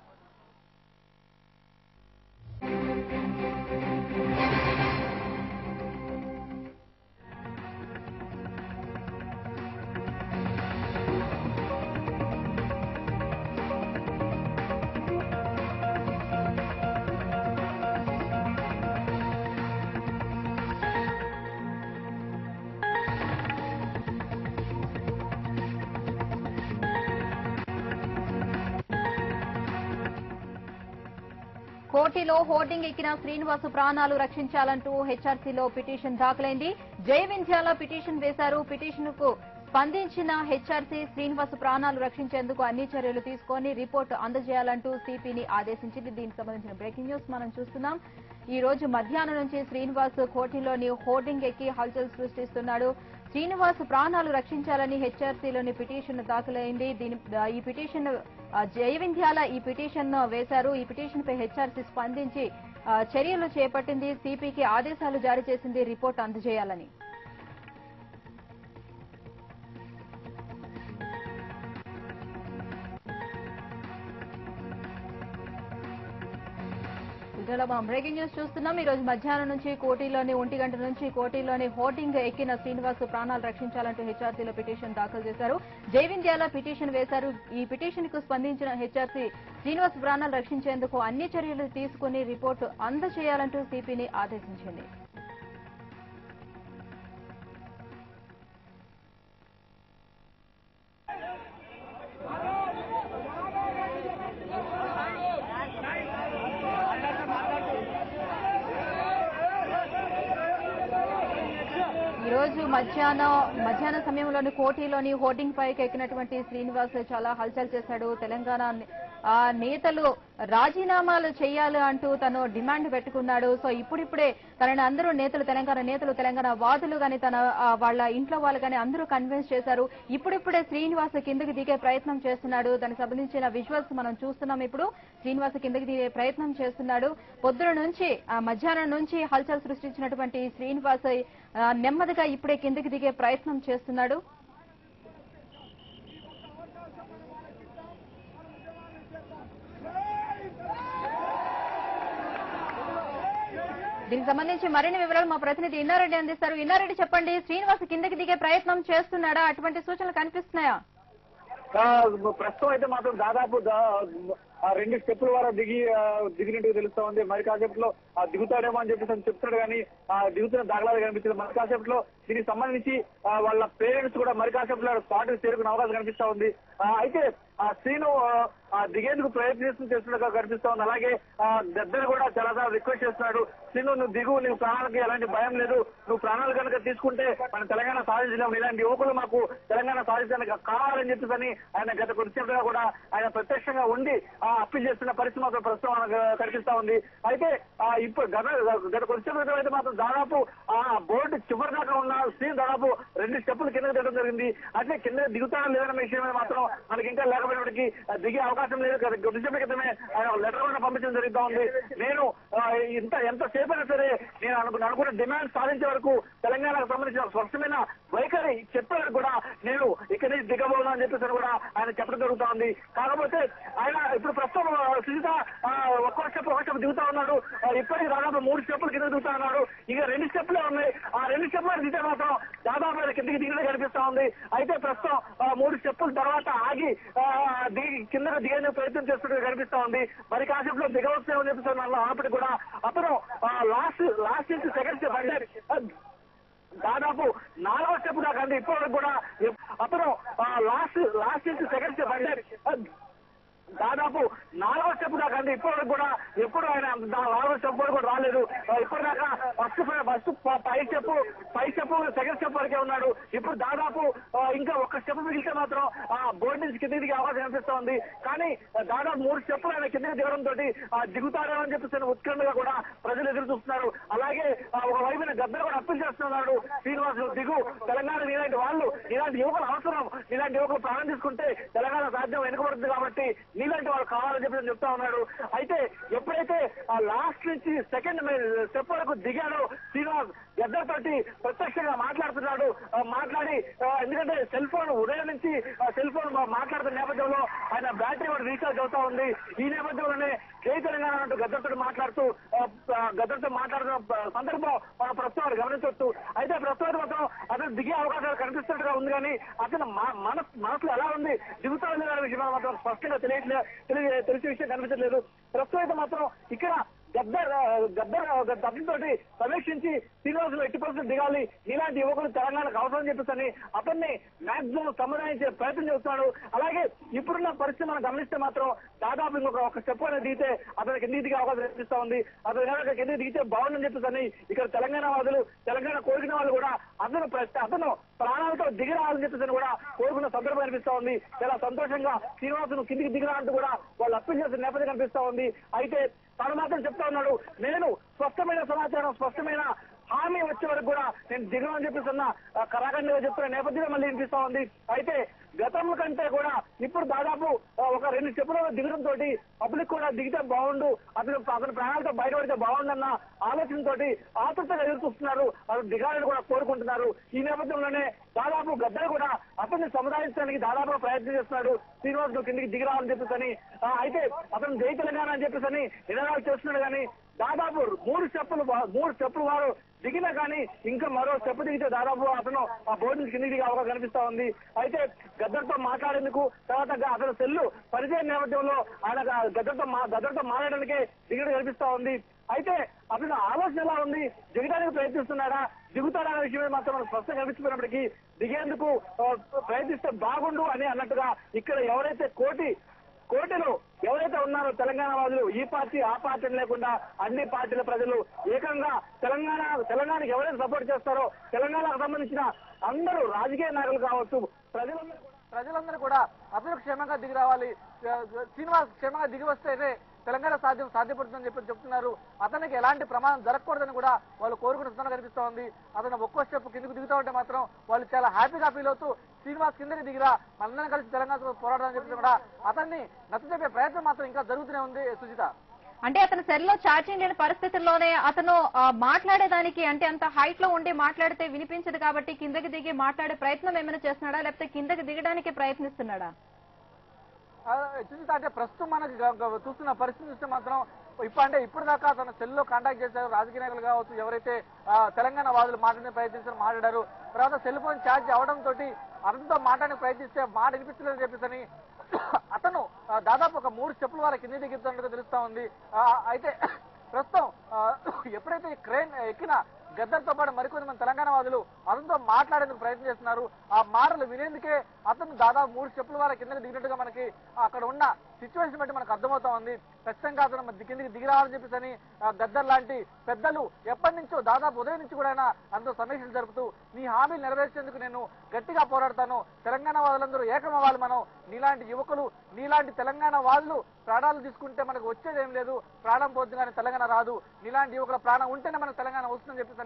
C: కోటిలో హోర్డింగ్ ఎక్కిన శ్రీనివాసు ప్రాణాలు రక్షించాలంటూ హెచ్ఆర్సీలో పిటిషన్ దాఖలైంది. జయవింధ్యాల పిటిషన్ వేశారు. పిటిషన్ కు స్పందించిన హెచ్ఆర్సీ శ్రీనివాసు ప్రాణాలు రక్షించేందుకు అన్ని చర్యలు తీసుకొని రిపోర్టు అందజేయాలంటూ సిపిని ఆదేశించింది. దీనికి సంబంధించిన బ్రేకింగ్ న్యూస్ మనం చూస్తున్నాం. ఈ రోజు మధ్యాహ్నం నుంచి శ్రీనివాస్ కోటిలోని హోర్డింగ్ ఎక్కి హల్చల్ సృష్టిస్తున్నాడు. శ్రీనివాస్ ప్రాణాలు రక్షించాలని హెచ్ఆర్సీలోని పిటిషన్ దాఖలైంది. ఈ పిటిషన్ జయవింధ్యాల ఈ పిటిషన్ వేశారు. ఈ పిటిషన్ పై హెచ్ఆర్సీ స్పందించి చర్యలు చేపట్టింది. సిపికి ఆదేశాలు జారీ చేసింది రిపోర్ట్ అందజేయాలని. మనం బ్రేకింగ్ న్యూస్ చూస్తున్నాం. ఈ రోజు మధ్యాహ్నం నుంచి కోటిలోని 1 గంట నుంచి కోటిలోని హోర్డింగ్ ఎక్కిన శ్రీనివాస్ ప్రాణాలు రక్షించాలంటూ హెచ్ఆర్సీలో పిటిషన్ దాఖలు చేశారు. జయవింధ్యాల పిటిషన్ వేశారు. ఈ పిటిషన్ కు స్పందించిన హెచ్ఆర్సీ శ్రీనివాస్ ప్రాణాలు రక్షించేందుకు అన్ని చర్యలు తీసుకుని రిపోర్టు అందజేయాలంటూ సిపిని ఆదేశించింది. ఈ రోజు మధ్యాహ్న సమయంలోని కోటిలోని హోర్డింగ్ పైకి ఎక్కినటువంటి శ్రీనివాస్ చాలా హల్చల్ చేశాడు. తెలంగాణ నేతలు రాజీనామాలు చేయాలి అంటూ తను డిమాండ్ పెట్టుకున్నాడు. సో ఇప్పుడిప్పుడే తనని అందరూ తెలంగాణ నేతలు తెలంగాణ వాదులు గాని తన వాళ్ళ ఇంట్లో వాళ్ళు గాని అందరూ కన్విన్స్ చేశారు. ఇప్పుడిప్పుడే శ్రీనివాస్ కిందకి దిగే ప్రయత్నం చేస్తున్నాడు. దానికి సంబంధించిన విజువల్స్ మనం చూస్తున్నాం. ఇప్పుడు శ్రీనివాస్ కిందకి దిగే ప్రయత్నం చేస్తున్నాడు. పొద్దున నుంచి మధ్యాహ్నం నుంచి హల్చల్ సృష్టించినటువంటి శ్రీనివాస్ నెమ్మదిగా ఇప్పుడే కిందకి దిగే ప్రయత్నం చేస్తున్నాడు. దీనికి సంబంధించి మరిన్ని వివరాలు మా ప్రతినిధి ఇన్నారెడ్డి అందిస్తారు. ఇన్నారెడ్డి, చెప్పండి, శ్రీనివాస్ కిందకి దిగే ప్రయత్నం చేస్తున్నాడా? అటువంటి సూచనలు కనిపిస్తున్నాయా?
D: ప్రస్తుతం అయితే మాత్రం దాదాపు 2 స్టెప్పుల వరకు దిగినట్టు తెలుస్తా ఉంది. మరి కాసేపట్లో దిగుతాడేమో అని చెప్పేసి చెప్తున్నాడు, కానీ దిగుతున్న దాఖలాలు కనిపిస్తుంది. మరి కాసేపట్లో దీనికి సంబంధించి వాళ్ళ పేరెంట్స్ కూడా మరి కాసేపట్లో స్పాట్ చేరుకునే అవకాశం కనిపిస్తా ఉంది. అయితే శ్రీను దిగేందుకు ప్రయత్నం చేస్తున్నట్టుగా కనిపిస్తా ఉంది. అలాగే దగ్గర కూడా చాలా రిక్వెస్ట్ చేస్తున్నాడు, శ్రీను నువ్వు దిగు, నీకు ప్రాణాలకి ఎలాంటి భయం లేదు, నువ్వు ప్రాణాలు కనుక తీసుకుంటే మన తెలంగాణ సాధించలేము, ఇలాంటి యువకులు మాకు తెలంగాణ సాధించడానికి కావాలని చెప్పేసి ఆయన గత కొద్దిసేపుగా కూడా ఆయన ప్రత్యక్షంగా ఉండి అప్పీల్ చేస్తున్న పరిస్థితి మాత్రం ప్రస్తుతం మనకు కనిపిస్తా ఉంది. అయితే ఇప్పుడు గత కొద్దిసేపు అయితే మాత్రం దాదాపు బోర్డు చివరి దాకా ఉన్న శ్రీను దాదాపు 2 స్టెప్పులు కిందకి దిగడం జరిగింది. అంటే కింద దిగుతానో లేదన్న విషయం మీద మాత్రం మనకి ఇంకా లేకపోయినప్పటికీ దిగే అవకాశం లేదు. కొద్దిసేపు క్రితమే ఆయన లెటర్ కూడా పంపించడం జరుగుతూ ఉంది. నేను ఎంతసేపు అయినా సరే నేను అనుకున్న డిమాండ్ సాధించే వరకు తెలంగాణకు సంబంధించిన స్పష్టమైన వైఖరి చెప్పే వరకు కూడా నేను ఇక్కడి నుంచి దిగబోను అని చెప్పేసి కూడా ఆయన చెప్పడం జరుగుతూ ఉంది. కాకపోతే ఆయన ఇప్పుడు ప్రస్తుతం సుజిత ఒక్క స్టెప్ దిగుతా ఉన్నాడు. ఇప్పటికి దాదాపు 3 స్టెప్పులు కింద దిగుతా ఉన్నాడు. ఇక 2 స్టెప్లే ఉన్నాయి. ఆ 2 స్టెప్పులు దిగితే మాత్రం దాదాపు కిందకి దిగినట్టు కనిపిస్తా ఉంది. అయితే ప్రస్తుతం 3 స్టెప్పుల తర్వాత ఆగి కిందకు దిగేందుకు ప్రయత్నం చేస్తున్నట్టు కనిపిస్తా ఉంది. మరి కాసేపులో దిగవచ్చేమని చెప్పేసి అన్నప్పటికీ కూడా అతను లాస్ట్ నుంచి సెకండ్ స్టెప్ అంటే దాదాపు 4వ స్టెప్ దాకా అంటే ఇప్పటివరకు కూడా అతను లాస్ట్ నుంచి సెకండ్ స్టెప్ అంటే దాదాపు 4వ స్టెప్ దాకా అంటే ఇప్పటివరకు కూడా ఎప్పుడు ఆయన 4వ స్టెప్ కూడా రాలేదు. ఇప్పటిదాకా ఫస్ట్ పై స్టెప్ సెకండ్ స్టెప్ వరకే ఉన్నాడు. ఇప్పుడు దాదాపు ఇంకా 1 స్టెప్ మిగిలితే మాత్రం బోర్డు నుంచి కిందకి దిగే అవకాశం కనిపిస్తా ఉంది. కానీ దాదాపు 3 స్టెప్పులు ఆయన కిందకి దిగడం తోటి దిగుతాడేమని చెప్పేసి ఉత్కంఠగా కూడా ప్రజలు ఎదురు చూస్తున్నారు. అలాగే ఒకవైపున గద్దరు కూడా అప్పీల్ చేస్తున్నాడు, శ్రీనివాస్ దిగు, తెలంగాణ ఇలాంటి యువకులు అవసరం, ఇలాంటి యువకులు ప్రాణం తీసుకుంటే తెలంగాణ సాధ్యం వెనుకబడుతుంది కాబట్టి నీలాంటి వాళ్ళు కావాలని చెప్పి చెప్తా ఉన్నాడు. అయితే ఎప్పుడైతే లాస్ట్ నుంచి సెకండ్ స్టెప్ వరకు దిగాడో శ్రీనివాస్ గద్దర్ తోటి ప్రత్యక్షంగా మాట్లాడుతున్నాడు. మాట్లాడి ఎందుకంటే సెల్ ఫోన్ ఉదయం నుంచి సెల్ ఫోన్ మాట్లాడుతున్న నేపథ్యంలో ఆయన బ్యాటరీ కూడా రీఛార్జ్ అవుతా ఉంది. ఈ నేపథ్యంలోనే జై తెలంగాణ అంటూ గద్దర్తో మాట్లాడుతున్న సందర్భం మనం ప్రస్తుతం గమనించవచ్చు. అయితే ప్రస్తుతం మాత్రం అతను దిగే అవకాశాలు కనిపిస్తున్నట్టుగా ఉంది, కానీ అతను మనసులో ఎలా ఉంది, దిగుతా లేదనే విషయం మాత్రం స్పష్టంగా తెలిసే విషయం కనిపించట్లేదు. ప్రస్తుతం అయితే మాత్రం ఇక్కడ గద్దర్తోటి సమీక్షించి శ్రీనివాసులు 80% దిగాలి, ఇలాంటి యువకులు తెలంగాణకు అవసరం చెప్పేసి అతన్ని మాక్సిమం సముదాయించే ప్రయత్నం చేస్తున్నాడు. అలాగే ఇప్పుడున్న పరిస్థితి మనం గమనిస్తే మాత్రం దాదాపు ఇంకొక స్టెప్ అనేది దిగితే అతనికి కిందికి దిగే అవకాశం కనిపిస్తా ఉంది. అతను కిందికి దిగితే బాగుందని చెప్పేసి ఇక్కడ తెలంగాణ వాదులు, తెలంగాణ కోరిన వాళ్ళు కూడా అతను ప్రాణాలతో దిగిరావాలని చెప్పేసి కూడా కోరుకున్న సందర్భం కనిపిస్తా ఉంది. చాలా సంతోషంగా శ్రీనివాసును కిందికి దిగిరా అంటూ కూడా వాళ్ళు అప్పీల్ చేసిన నేపథ్యం కనిపిస్తా ఉంది. అయితే తను మాత్రం చెప్తా ఉన్నాడు, నేను స్పష్టమైన సమాచారం, స్పష్టమైన హామీ వచ్చే వరకు కూడా నేను దిగమని చెప్పేస్తున్న కరాఖండిగా చెప్తున్న నేపథ్యంలో మళ్ళీ వినిపిస్తా ఉంది. అయితే గతంలో కంటే కూడా ఇప్పుడు దాదాపు ఒక 2 స్టెప్పుల దిగడంతో పబ్లిక్ కూడా దిగితే బాగుండు, అతని ప్రాణాలతో బయటపడితే బాగుండన్న ఆలోచనతో ఆతృతగా ఎదురు చూస్తున్నారు. అతను దిగాలని కూడా కోరుకుంటున్నారు. ఈ నేపథ్యంలోనే దాదాపు గద్దర్ కూడా అతన్ని సముదాయించడానికి దాదాపు ప్రయత్నం చేస్తున్నాడు. శ్రీనివాస్ నువ్వు కిందికి దిగిరావాలని చెప్పేసి అయితే అతను జై తెలంగాణ అని చెప్పేసి నినాదాలు చేస్తున్నాడు. కానీ దాదాపు 3 స్టెప్పులు వారు దిగినా కానీ ఇంకా మరో స్టెప్ దిగితే దాదాపు అతను ఆ బోర్డు నుంచి కిందికి దిగే అవకాశం కనిపిస్తా ఉంది. అయితే గద్దర్తో మాట్లాడేందుకు తర్వాత అతను సెల్లు పరిచయం నేపథ్యంలో ఆయన గద్దర్తో మాట్లాడడానికే దిగడం కనిపిస్తా ఉంది. అయితే అతను ఆలోచన ఎలా ఉంది, దిగడానికి ప్రయత్నిస్తున్నాడా, దిగుతాడా అనే విషయం మాత్రం మనకు స్పష్టంగా కనిపిస్తున్నప్పటికీ దిగేందుకు ప్రయత్నిస్తే బాగుండు అని అన్నట్టుగా ఇక్కడ ఎవరైతే కోటిలో ఎవరైతే ఉన్నారో తెలంగాణ వాదులు, ఈ పార్టీ ఆ పార్టీ లేకుండా అన్ని పార్టీల ప్రజలు ఏకంగా తెలంగాణకి ఎవరైతే సపోర్ట్ చేస్తారో తెలంగాణకు సంబంధించిన అందరూ రాజకీయ నాయకులు కావచ్చు
B: ప్రజలందరూ కూడా అతను క్షేమంగా దిగి రావాలి, శ్రీనివాస్ క్షేమంగా దిగి వస్తేనే తెలంగాణ సాధ్యపడుతుందని చెప్పి చెప్తున్నారు. అతనికి ఎలాంటి ప్రమాదం జరగకూడదని కూడా వాళ్ళు కోరుకుంటున్నా కనిపిస్తా ఉంది. అతను ఒక్కో స్టెప్ కిందకు దిగుతూ ఉంటే మాత్రం వాళ్ళు చాలా హ్యాపీగా ఫీల్ అవుతూ శ్రీనివాస్ కిందకి దిగిరా మనందరం కలిసి తెలంగాణ పోరాడాలని చెప్పి కూడా అతన్ని నచ్చజెప్పే ప్రయత్నం మాత్రం ఇంకా జరుగుతూనే ఉంది. సుజిత,
C: అంటే అతను సెల్లో ఛార్జింగ్ లేని పరిస్థితుల్లోనే అతను మాట్లాడేదానికి అంటే అంత హైట్ లో ఉండి మాట్లాడితే వినిపించదు కాబట్టి కిందకి దిగి మాట్లాడే ప్రయత్నం ఏమైనా చేస్తున్నాడా, లేకపోతే కిందకి దిగడానికి ప్రయత్నిస్తున్నాడా?
B: సుజిత, అంటే ప్రస్తుతం మనకి చూస్తున్న పరిస్థితి చూస్తే మాత్రం ఇప్పుడు దాకా తన సెల్లో కాంటాక్ట్ చేశారు రాజకీయ నాయకులు కావచ్చు, ఎవరైతే తెలంగాణ వాదులు మాట్లాడారు. తర్వాత సెల్ ఫోన్ ఛార్జ్ అవడంతో అతనితో మాట్లాడడానికి ప్రయత్నిస్తే మాట వినిపించలేదని చెప్పేసి అతను దాదాపు ఒక 3 స్టెప్పుల వరకు కింద దిగుతున్నట్టుగా తెలుస్తా ఉంది. అయితే ప్రస్తుతం ఎప్పుడైతే క్రేన్ ఎక్కిన గద్దర్తో పాటు మరికొంది మంది తెలంగాణ వాదులు అతనితో మాట్లాడేందుకు ప్రయత్నం చేస్తున్నారు. ఆ మాటలు వినేందుకే అతను దాదాపు 3 స్టెప్పుల వరకు కిందకి దిగినట్టుగా మనకి అక్కడ ఉన్న సిచ్యువేషన్ బట్టి మనకు అర్థమవుతా ఉంది. ఖచ్చితంగా అతను కిందికి దిగిరావాలని చెప్పేసి గద్దర్ లాంటి పెద్దలు ఎప్పటి నుంచో దాదాపు ఉదయం నుంచి కూడా అందులో సమీక్షలు జరుపుతూ నీ హామీలు నెరవేర్చేందుకు నేను గట్టిగా పోరాడతాను, తెలంగాణ వాదులందరూ ఏకమవ్వాలి, మనం నీలాంటి యువకులు నీలాంటి తెలంగాణ వాళ్ళు ప్రాణాలు తీసుకుంటే మనకు వచ్చేది ఏం లేదు, ప్రాణం పోద్దు కానీ తెలంగాణ రాదు, నీలాంటి యువకుల ప్రాణం ఉంటేనే మనకు తెలంగాణ వస్తుందని చెప్పేసి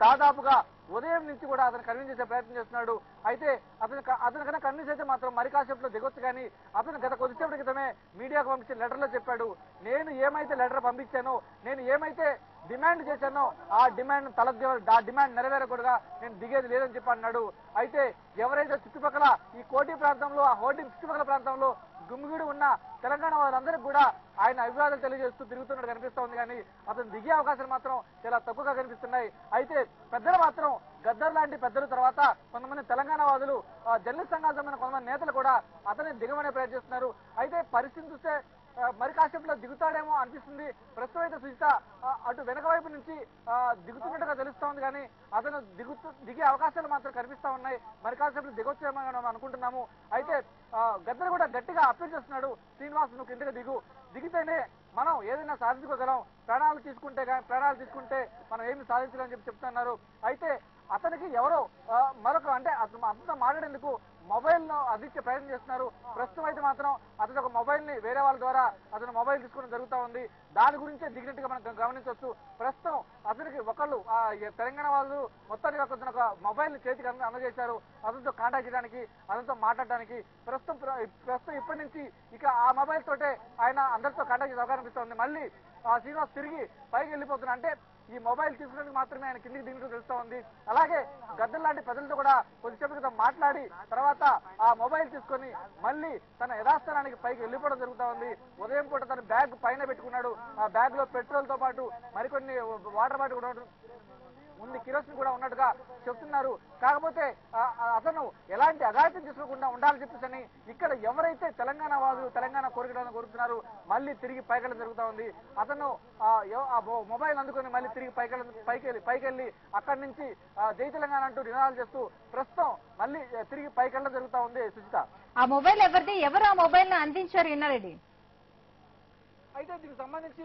B: దాదాపుగా ఉదయం నుంచి కూడా అతను కన్విన్స్ చేసే ప్రయత్నం చేస్తున్నాడు. అయితే అతను కన్నా కన్విన్స్ అయితే మాత్రం మరి కాసేపులో దిగొచ్చు. కానీ అతను గత కొద్దిసేపటి క్రితమే మీడియాకు పంపించిన లెటర్లో చెప్పాడు, నేను ఏమైతే లెటర్ పంపించానో, నేను ఏమైతే డిమాండ్ చేశానో ఆ డిమాండ్ నెరవేరకూడగా నేను దిగేది లేదని చెప్పి అన్నాడు. అయితే ఎవరైతే చుట్టుపక్కల ఈ కోటి ప్రాంతంలో ఆ హోర్డింగ్ చుట్టుపక్కల ప్రాంతంలో గుమ్మిగూడి ఉన్న తెలంగాణ వారందరికీ కూడా ఆయన అభివాదాలు తెలియజేస్తూ తిరుగుతున్నట్టు కనిపిస్తా ఉంది. కానీ అతను దిగే అవకాశాలు మాత్రం చాలా తక్కువగా కనిపిస్తున్నాయి. అయితే పెద్దలు మాత్రం గద్దర్ లాంటి పెద్దల తర్వాత కొంతమంది తెలంగాణ వాదులు జర్నలిస్ట్ సంఘాలకు సంబంధించిన కొంతమంది నేతలు కూడా అతన్ని దిగమనే ప్రయత్నిస్తున్నారు. అయితే పరిస్థితి చూస్తే మరి కాసేపులో దిగుతాడేమో అనిపిస్తుంది. ప్రస్తుతం అయితే సుజిత అటు వెనక వైపు నుంచి దిగుతున్నట్టుగా తెలుస్తా ఉంది. కానీ అతను దిగే అవకాశాలు మాత్రం కనిపిస్తా ఉన్నాయి. మరి కాసేపులో దిగొచ్చేమో మనం అనుకుంటున్నాము. అయితే గద్దర్ కూడా గట్టిగా అప్పీల్ చేస్తున్నాడు, శ్రీనివాస్ నువ్వు కిందకి దిగితేనే మనం ఏదైనా సాధించుకోగలం, ప్రాణాలు తీసుకుంటే మనం ఏమి సాధించాలని చెప్పి చెప్తున్నారు. అయితే అతనికి ఎవరో మరొక అంటే అతను మాట్లాడేందుకు మొబైల్ ను అందించే ప్రయత్నం చేస్తున్నారు. ప్రస్తుతం అయితే మాత్రం అతను ఒక మొబైల్ ని వేరే వాళ్ళ ద్వారా అతను మొబైల్ తీసుకోవడం జరుగుతూ ఉంది. దాని గురించే దిగినట్టుగా మనం గమనించవచ్చు. ప్రస్తుతం అతనికి ఒకళ్ళు తెలంగాణ వాళ్ళు మొత్తానికి ఒక మొబైల్ ని చేతికి అందజేశారు అతనితో కాంటాక్ట్ చేయడానికి, అతనితో మాట్లాడడానికి. ప్రస్తుతం ఇప్పటి నుంచి ఇక ఆ మొబైల్ తోటే ఆయన అందరితో కాంటాక్ట్ చేసే అవకాశం ఇస్తుంది. మళ్ళీ శ్రీనివాస్ తిరిగి పైకి వెళ్ళిపోతున్నా అంటే ఈ మొబైల్ తీసుకోవడానికి మాత్రమే ఆయన కిందికి దిగినట్టు తెలుస్తా ఉంది. అలాగే గద్దర్ లాంటి ప్రజలతో కూడా కొద్దిసేపు క్రితం మాట్లాడి తర్వాత ఆ మొబైల్ తీసుకొని మళ్ళీ తన యథాస్థానానికి పైకి వెళ్ళిపోవడం జరుగుతా ఉంది. ఉదయం పూట తన బ్యాగ్ పైన పెట్టుకున్నాడు. ఆ బ్యాగ్ లో పెట్రోల్ తో పాటు మరికొన్ని వాటర్ బాటిల్ కూడా ఉంది, కిరోసిన్ కూడా ఉన్నట్టుగా చెప్తున్నారు. కాకపోతే అతను ఎలాంటి అఘాయిత్యం చేసుకోకుండా ఉండాలని చెప్పేసి ఇక్కడ ఎవరైతే తెలంగాణ వాదులు తెలంగాణ కోరుతున్నారో మళ్ళీ తిరిగి పైకెళ్ళడం జరుగుతా ఉంది. అతను మొబైల్ అందుకొని మళ్ళీ తిరిగి పైకెళ్ళి అక్కడి నుంచి జై తెలంగాణ అంటూ నినాదాలు చేస్తూ ప్రస్తుతం మళ్ళీ తిరిగి పైకెళ్ళడం జరుగుతా ఉంది. సుజిత,
C: ఆ మొబైల్ ఎవరిది, ఎవరు ఆ మొబైల్ ను అందించారు? ఇన్నారెడ్డి
B: అయితే దీనికి సంబంధించి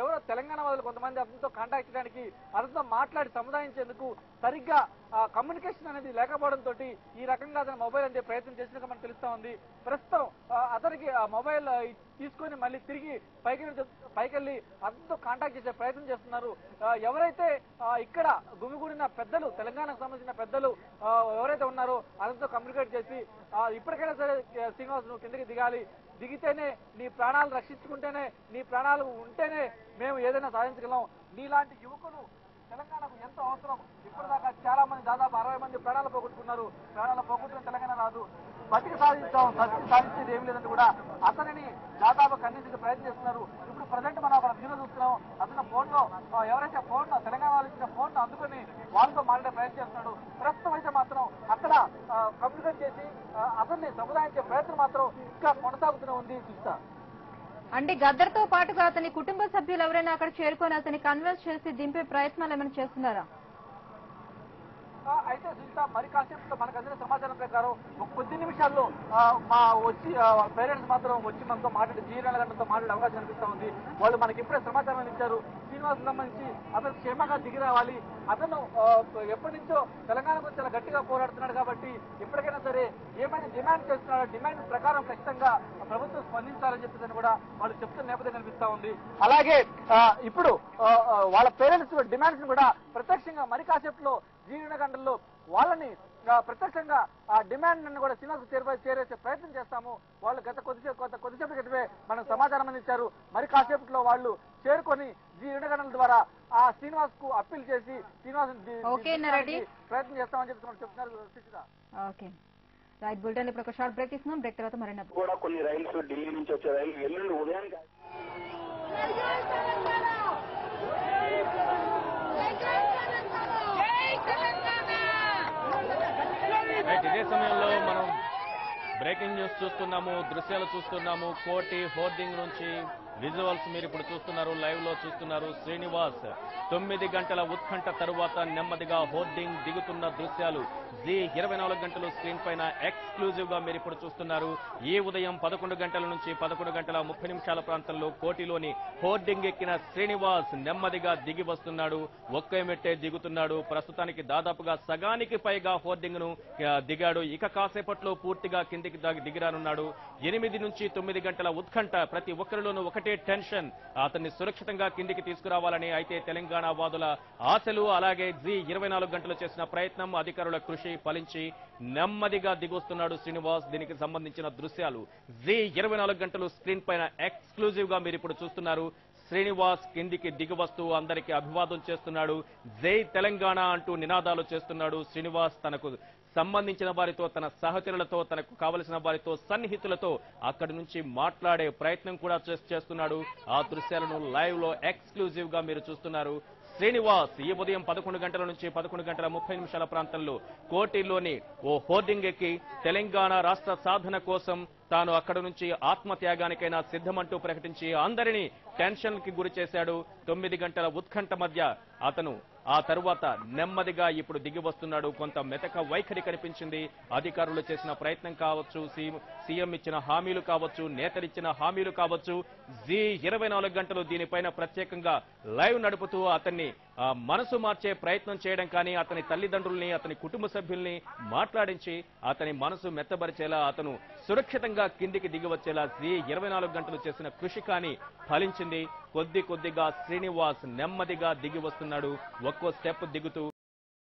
B: ఎవరో తెలంగాణ వాళ్ళు కొంతమంది అతనితో కాంటాక్ట్ చేయడానికి అతనితో మాట్లాడి సముదాయించేందుకు సరిగ్గా కమ్యూనికేషన్ అనేది లేకపోవడంతో ఈ రకంగా అతను మొబైల్ అందే ప్రయత్నం చేసినట్టు మనకు తెలుస్తా ఉంది. ప్రస్తుతం అతనికి ఆ మొబైల్ తీసుకొని మళ్ళీ తిరిగి పైకెళ్ళి అతనితో కాంటాక్ట్ చేసే ప్రయత్నం చేస్తున్నారు. ఎవరైతే ఇక్కడ గుమిగూడిన పెద్దలు, తెలంగాణకు సంబంధించిన పెద్దలు ఎవరైతే ఉన్నారో అతనితో కమ్యూనికేట్ చేసి ఇప్పటికైనా సరే శ్రీనివాస్ నువ్వు కిందకి దిగాలి, దిగితేనే నీ ప్రాణాలు రక్షించుకుంటేనే, నీ ప్రాణాలు ఉంటేనే మేము ఏదైనా సాధించగలం. నీలాంటి యువకులు తెలంగాణకు ఎంతో అవసరం. ఇప్పటిదాకా చాలా మంది, దాదాపు 60 మంది ప్రాణాలు పోగొట్టుకున్నారు. ప్రాణాలు పోగొట్టుకున్న తెలంగాణ రాదు, బతికి సాధించేది ఏమి లేదని కూడా అతనిని దాదాపు ఖండించే ప్రయత్నం చేస్తున్నారు. ఇప్పుడు ప్రజెంట్ మనం అక్కడ వీడియో చూస్తున్నాం. అతను ఫోన్ లో ఎవరైతే ఫోన్ తెలంగాణ వాళ్ళు ఇచ్చిన ఫోన్ అందుకుని వాళ్ళతో మాట్లాడే ప్రయత్నం చేస్తున్నాడు. ప్రస్తుతం అయితే మాత్రం అక్కడ కమ్యూనికేట్ చేసి అతన్ని సముదాయించే ప్రయత్నం మాత్రం ఇంకా కొనసాగుతూనే ఉంది. చూస్తా
C: అంటే గద్దర్తో పాటుగా అతని కుటుంబ సభ్యులు ఎవరైనా అక్కడ చేరుకొని అతన్ని కన్విన్స్ చేసి దింపే ప్రయత్నాలు ఏమైనా చేస్తున్నారా?
B: అయితే సునీత, మరి కాసేపు మనకు అందిన సమాచారం ప్రకారం ఒక కొద్ది నిమిషాల్లో మా వచ్చి పేరెంట్స్ మాత్రం వచ్చి మనతో మాట్లాడి జీవనాల గంటతో మాట్లాడే అవకాశం కనిపిస్తా ఉంది. వాళ్ళు మనకి ఇప్పుడే సమాచారం ఇచ్చారు. శ్రీనివాస్ సంబంధించి అతను క్షేమంగా దిగి రావాలి. అతను ఎప్పటి నుంచో తెలంగాణ గురించి చాలా గట్టిగా పోరాడుతున్నాడు కాబట్టి ఇప్పటికైనా సరే ఏమైనా డిమాండ్ చేస్తున్నాడో డిమాండ్ ప్రకారం ఖచ్చితంగా ప్రభుత్వం స్పందించాలని చెప్పేసి కూడా వాళ్ళు చెప్తున్న నేపథ్యం కనిపిస్తా ఉంది. అలాగే ఇప్పుడు వాళ్ళ పేరెంట్స్ డిమాండ్స్ కూడా ప్రత్యక్షంగా మరి కాసేపులో జీవన గంటల్లో వాళ్ళని ప్రత్యక్షంగా ఆ డిమాండ్ ని కూడా శ్రీనివాస్ చేరేసే ప్రయత్నం చేస్తాము. వాళ్ళు కొద్దిసేపు క్రితమే మనకు సమాచారం అందించారు. మరి కాసేపట్లో వాళ్ళు చేరుకొని జీవన గంటల ద్వారా ఆ శ్రీనివాస్ కు అప్పీల్ చేసి శ్రీనివాస్ ప్రయత్నం చేస్తామని చెప్పి చెప్తున్నారు.
C: ఓకే రైట్, బులెటిన్ ఇప్పుడు ఒక షార్ట్ బ్రేక్ తీసుకున్నాం. బ్రేక్ తర్వాత మరిన్ని
D: కూడా కొన్ని రైల్స్ ఢిల్లీ నుంచి వచ్చే రైలు ఎల్లుండి ఉదయానికి
A: ఇదే సమయంలో మనం బ్రేకింగ్ న్యూస్ చూస్తున్నాము, దృశ్యాలు చూస్తున్నాము. కోటి హోర్డింగ్ నుంచి విజువల్స్ మీరు ఇప్పుడు చూస్తున్నారు, లైవ్ లో చూస్తున్నారు. శ్రీనివాస్ 9 గంటల ఉత్కంఠ తరువాత నెమ్మదిగా హోర్డింగ్ దిగుతున్న దృశ్యాలు జీ 24 గంటలు స్క్రీన్ పైన ఎక్స్క్లూజివ్ గా మీరు ఇప్పుడు చూస్తున్నారు. ఈ ఉదయం 11 గంటల నుంచి 11 గంటల 30 నిమిషాల ప్రాంతంలో కోటిలోని హోర్డింగ్ ఎక్కిన శ్రీనివాస్ నెమ్మదిగా దిగి వస్తున్నాడు. ఒక్క మెట్టే దిగుతున్నాడు. ప్రస్తుతానికి దాదాపుగా సగానికి పైగా హోర్డింగ్ ను దిగాడు. ఇక కాసేపట్లో పూర్తిగా కిందికి దిగిరానున్నాడు. 8 నుంచి 9 గంటల ఉత్కంఠ, ప్రతి ఒక్కరిలోనూ ఒకటే టెన్షన్, అతన్ని సురక్షితంగా కిందికి తీసుకురావాలని. అయితే తెలంగాణ వాదుల ఆశలు అలాగే జీ 24 గంటలు చేసిన ప్రయత్నం, అధికారుల కృషి ఫలించి నెమ్మదిగా దిగొస్తున్నాడు శ్రీనివాస్. దీనికి సంబంధించిన దృశ్యాలు జీ 24 గంటలు స్క్రీన్ పైన ఎక్స్క్లూజివ్ గా మీరు ఇప్పుడు చూస్తున్నారు. శ్రీనివాస్ కిందికి దిగి వస్తూ అందరికీ అభివాదం చేస్తున్నాడు. జై తెలంగాణ అంటూ నినాదాలు చేస్తున్నాడు. శ్రీనివాస్ తనకు సంబంధించిన వారితో, తన సహచరులతో, తనకు కావలసిన వారితో, సన్నిహితులతో అక్కడి నుంచి మాట్లాడే ప్రయత్నం కూడా చేస్తున్నాడు. ఆ దృశ్యాలను లైవ్ లో ఎక్స్క్లూజివ్ గా మీరు చూస్తున్నారు. శ్రీనివాస్ ఈ ఉదయం 11 గంటల నుంచి 11 గంటల 30 నిమిషాల ప్రాంతంలో కోటిలోని ఓ హోర్డింగ్ ఎక్కి తెలంగాణ రాష్ట్ర సాధన కోసం తాను అక్కడ నుంచి ఆత్మత్యాగానికైనా సిద్ధమంటూ ప్రకటించి అందరినీ టెన్షన్ కి గురి చేశాడు. 9 గంటల ఉత్కంఠ మధ్య అతను ఆ తరువాత నెమ్మదిగా ఇప్పుడు దిగి వస్తున్నాడు. కొంత మెతక వైఖరి కనిపించింది. అధికారులు చేసిన ప్రయత్నం కావచ్చు, సీఎం ఇచ్చిన హామీలు కావచ్చు, నేతలిచ్చిన హామీలు కావచ్చు, జీ 24 గంటలు దీనిపైన ప్రత్యేకంగా లైవ్ నడుపుతూ అతన్ని మనసు మార్చే ప్రయత్నం చేయడం కానీ, అతని తల్లిదండ్రుల్ని, అతని కుటుంబ సభ్యుల్ని మాట్లాడించి అతని మనసు మెత్తబరిచేలా, అతను సురక్షితంగా కిందికి దిగి వచ్చేలా జీ 24 గంటలు చేసిన కృషి కానీ ఫలించింది. కొద్దిగా శ్రీనివాస్ నెమ్మదిగా దిగి వస్తున్నాడు. ఒక్కో స్టెప్ దిగుతూ